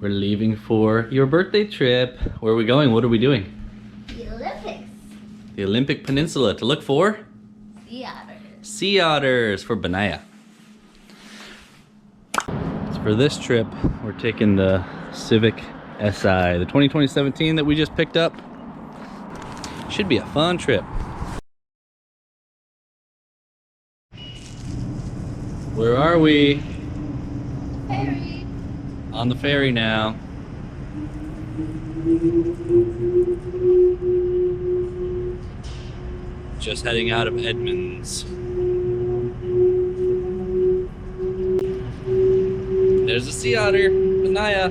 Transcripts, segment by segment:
We're leaving for your birthday trip. Where are we going? What are we doing? The Olympics. The Olympic Peninsula to look for? Sea otters. Sea otters for Benaya. So for this trip, we're taking the Civic SI, the 2017 that we just picked up. Should be a fun trip. Where are we? Ferry. On the ferry now. Just heading out of Edmonds. There's a sea otter, Benaya.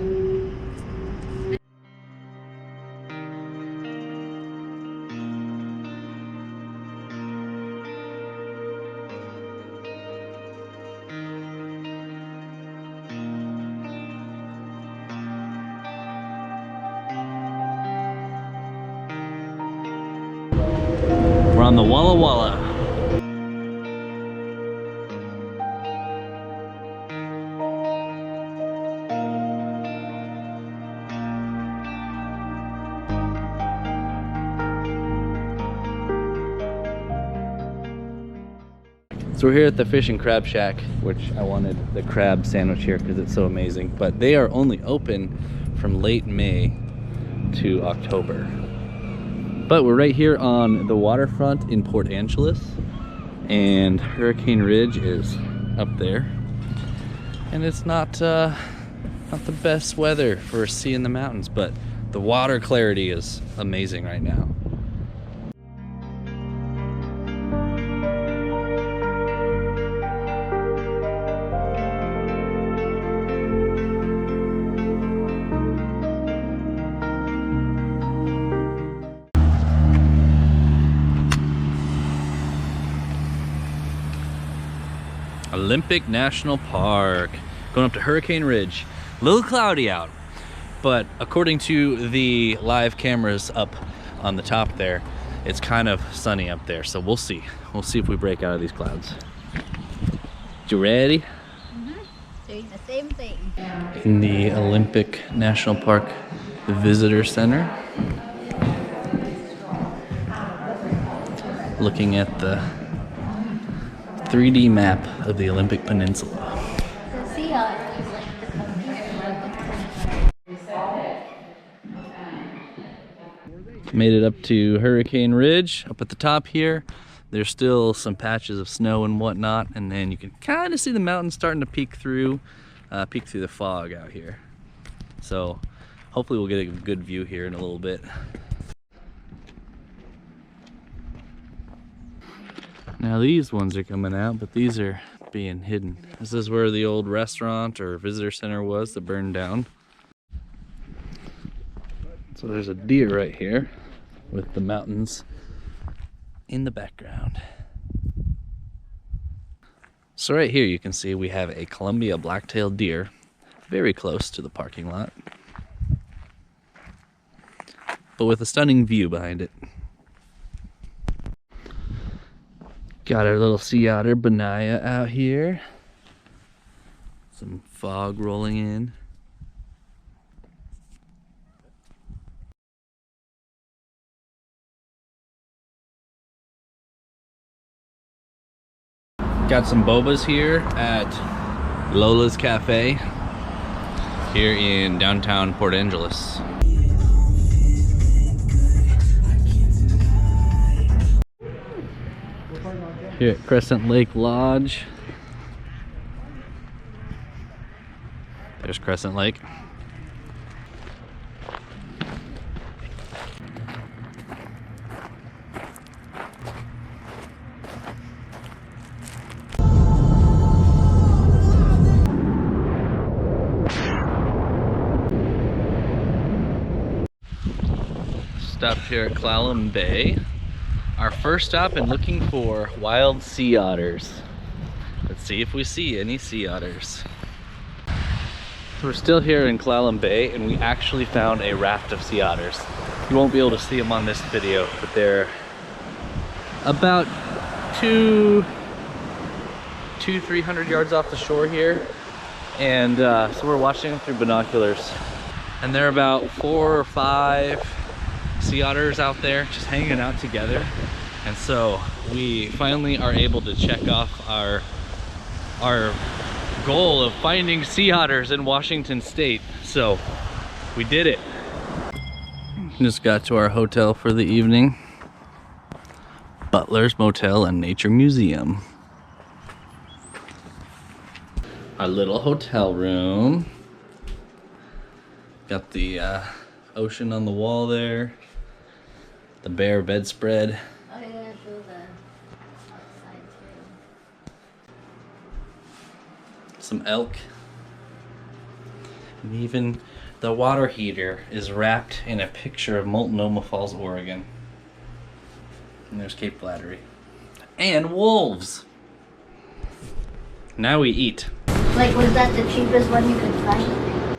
We're on the Walla Walla. So we're here at the Fish and Crab Shack, which I wanted the crab sandwich here because it's so amazing. But they are only open from late May to October. But we're right here on the waterfront in Port Angeles, and Hurricane Ridge is up there. And it's not the best weather for seeing the mountains, but the water clarity is amazing right now. Olympic National Park, going up to Hurricane Ridge. A little cloudy out, but according to the live cameras up on the top there, it's kind of sunny up there, so we'll see. We'll see if we break out of these clouds. You ready? Doing the same thing. In the Olympic National Park Visitor Center. Looking at the 3D map of the Olympic Peninsula. The sea otters like Made it up to Hurricane Ridge. Up at the top here, there's still some patches of snow and whatnot, and then you can kind of see the mountains starting to peek through the fog out here. So hopefully we'll get a good view here in a little bit. Now these ones are coming out, but these are being hidden. This is where the old restaurant or visitor center was that burned down. So there's a deer right here with the mountains in the background. So right here you can see we have a Columbia black-tailed deer very close to the parking lot, but with a stunning view behind it. Got our little sea otter Benaya out here. Some fog rolling in. Got some bobas here at Lola's Cafe here in downtown Port Angeles. Here at Crescent Lake Lodge. There's Crescent Lake. Stopped here at Clallam Bay. Our first stop in looking for wild sea otters. Let's see if we see any sea otters. So we're still here in Clallam Bay, and we actually found a raft of sea otters. You won't be able to see them on this video, but they're about 300 yards off the shore here. And so we're watching them through binoculars. And there are about 4 or 5 sea otters out there just hanging out together. And so we finally are able to check off our goal of finding sea otters in Washington State. So we did it. Just got to our hotel for the evening. Butler's Motel and Nature Museum. Our little hotel room. Got the ocean on the wall there. The bare bedspread. Oh yeah, show the outside too. Some elk. And even the water heater is wrapped in a picture of Multnomah Falls, Oregon. And there's Cape Flattery. And wolves! Now we eat. Like, was that the cheapest one you could find?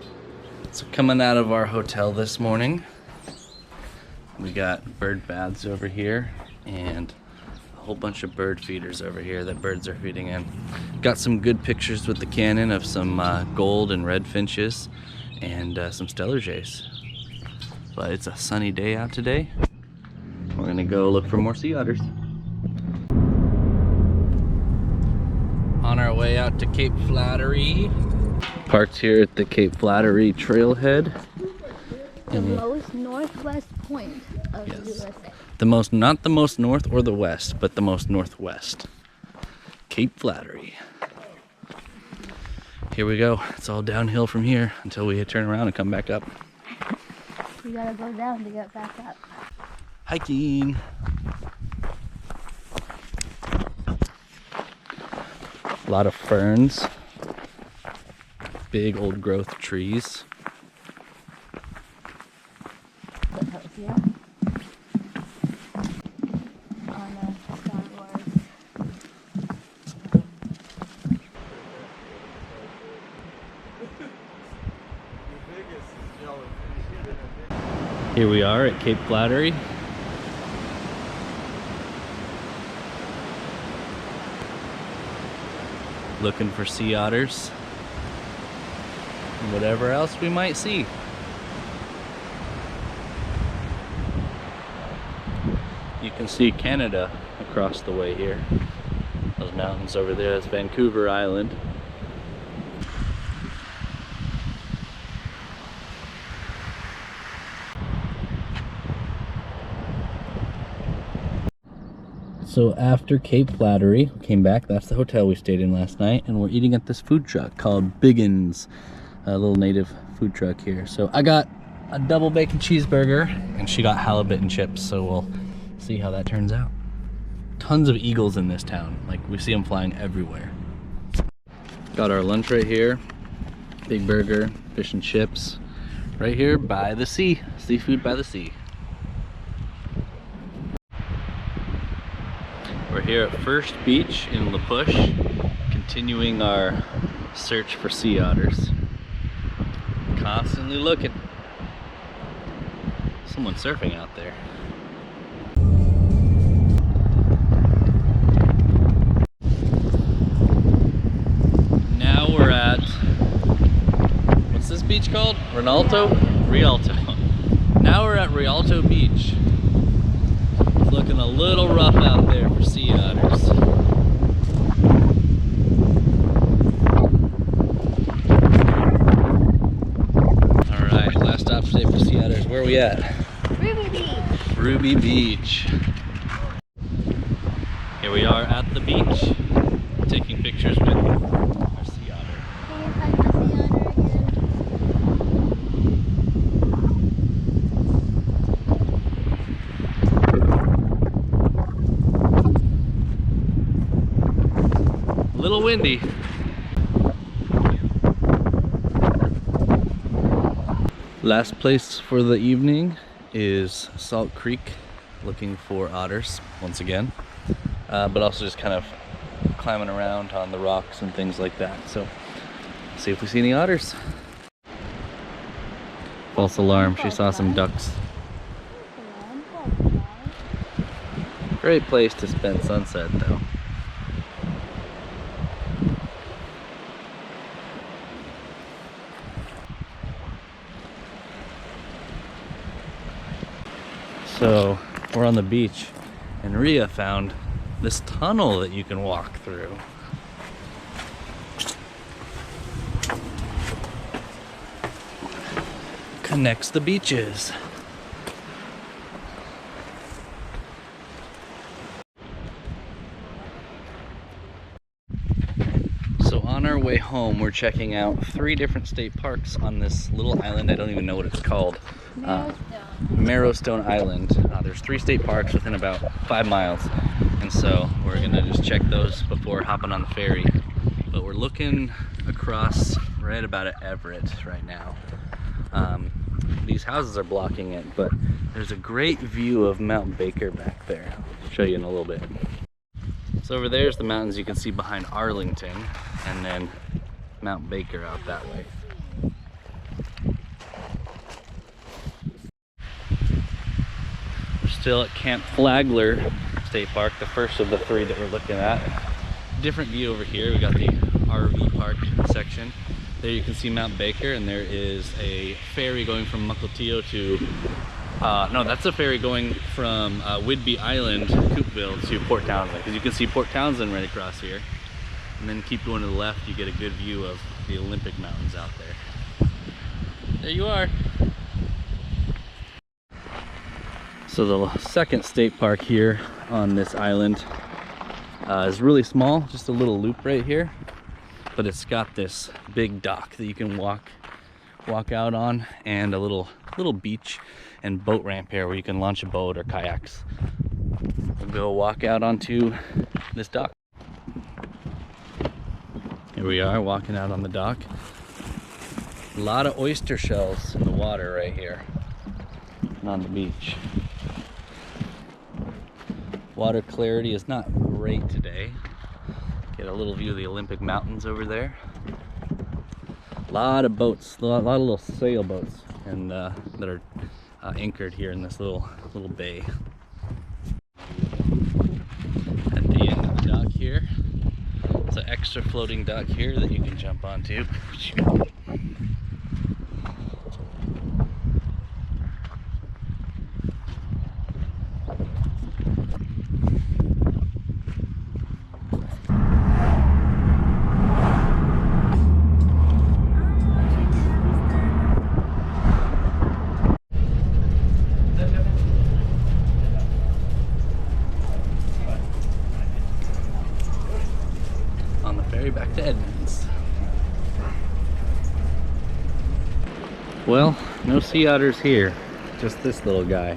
So coming out of our hotel this morning, we got bird baths over here and a whole bunch of bird feeders over here that birds are feeding in. Got some good pictures with the Canon of some gold and red finches and some stellar jays. But it's a sunny day out today. We're gonna go look for more sea otters. On our way out to Cape Flattery. Parked here at the Cape Flattery trailhead. The most northwest point of the Yes. USA. The most, not the most north or the west, but the most northwest. Cape Flattery. Here we go. It's all downhill from here until we turn around and come back up. We gotta go down to get back up. Hiking. A lot of ferns. Big old growth trees. Foothills, yeah. On Star Wars. Here we are at Cape Flattery. Looking for sea otters and whatever else we might see. You can see Canada across the way here. Those mountains over there, that's Vancouver Island. So after Cape Flattery, we came back. That's the hotel we stayed in last night, and we're eating at this food truck called Biggins, a little native food truck here. So I got a double bacon cheeseburger, and she got halibut and chips. So we'll see how that turns out. Tons of eagles in this town. Like, we see them flying everywhere. Got our lunch right here. Big burger, fish and chips. Right here by the sea. Seafood by the sea. We're here at First Beach in La Push, continuing our search for sea otters. Constantly looking. Someone surfing out there. Now we're at, what's this beach called? Rialto? Rialto. Now we're at Rialto Beach. It's looking a little rough out there for sea otters. Alright, last stop today for sea otters. Where are we at? Ruby Beach. Ruby Beach. Here we are at the beach, taking pictures with our sea otter. Can you find the sea otter again? A little windy. Last place for the evening is Salt Creek, looking for otters once again, but also just kind of climbing around on the rocks and things like that. So see if we see any otters. False alarm, she saw some ducks. Great place to spend sunset though. So we're on the beach and Rhea found this tunnel that you can walk through. Connects the beaches. So on our way home, we're checking out 3 different state parks on this little island. I don't even know what it's called. Marrowstone Island. There's 3 state parks within about 5 miles. And so we're gonna just check those before hopping on the ferry. But we're looking across right about at Everett right now. These houses are blocking it, but there's a great view of Mount Baker back there. I'll show you in a little bit. So over there's the mountains you can see behind Arlington, and then Mount Baker out that way. We're still at Camp Flagler State Park, the first of the 3 that we're looking at. Different view over here. We got the RV park section. There you can see Mount Baker, and there is a ferry going from Mukilteo to no, that's a ferry going from Whidbey Island, Coopville, to Port Townsend, because you can see Port Townsend right across here. And then keep going to the left, you get a good view of the Olympic Mountains out there. There you are. So the second state park here on this island is really small, just a little loop right here. But it's got this big dock that you can walk out on, and a little beach and boat ramp here where you can launch a boat or kayaks. We'll go walk out onto this dock. Here we are walking out on the dock. A lot of oyster shells in the water right here on the beach. Water clarity is not great today. Get a little view of the Olympic Mountains over there. A lot of boats, a lot of little sailboats, and that are anchored here in this little bay. At the end of the dock here, it's an extra floating dock here that you can jump onto. Back to Edmonds. Well, no sea otters here, just this little guy.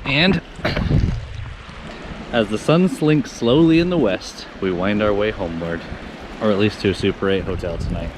And as the sun slinks slowly in the west, we wind our way homeward, or at least to a Super 8 hotel tonight.